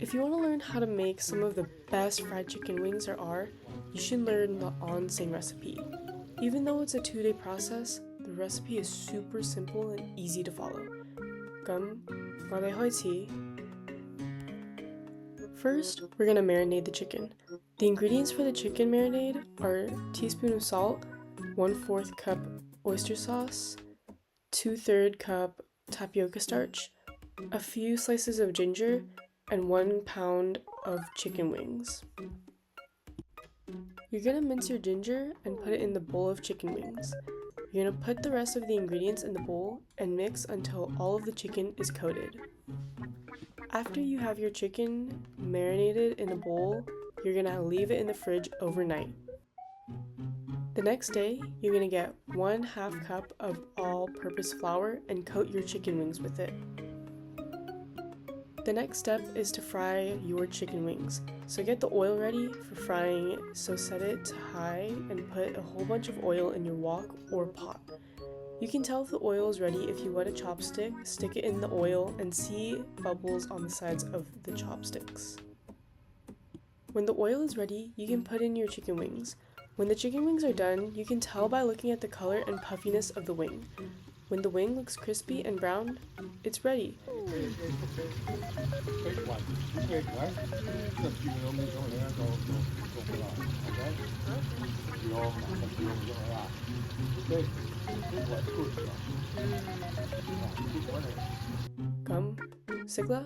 If you want to learn how to make some of the best fried chicken wings there are, you should learn the onsen recipe. Even though it's a 2-day process, the recipe is super simple and easy to follow. 咁我哋開始. First, we're going to marinate the chicken. The ingredients for the chicken marinade are a teaspoon of salt, 1/4 cup oyster sauce, 2/3 cup tapioca starch, a few slices of ginger, and 1 pound of chicken wings. You're going to mince your ginger and put it in the bowl of chicken wings. You're going to put the rest of the ingredients in the bowl and mix until all of the chicken is coated. After you have your chicken marinated in a bowl, you're going to leave it in the fridge overnight. The next day, you're going to get 1/2 cup of all-purpose flour and coat your chicken wings with it. The next step is to fry your chicken wings. So get the oil ready for frying, so set it to high and put a whole bunch of oil in your wok or pot. You can tell if the oil is ready if you wet a chopstick, stick it in the oil, and see bubbles on the sides of the chopsticks. When the oil is ready, you can put in your chicken wings. When the chicken wings are done, you can tell by looking at the color and puffiness of the wing. When the wing looks crispy and brown, it's ready. Come, Sigla?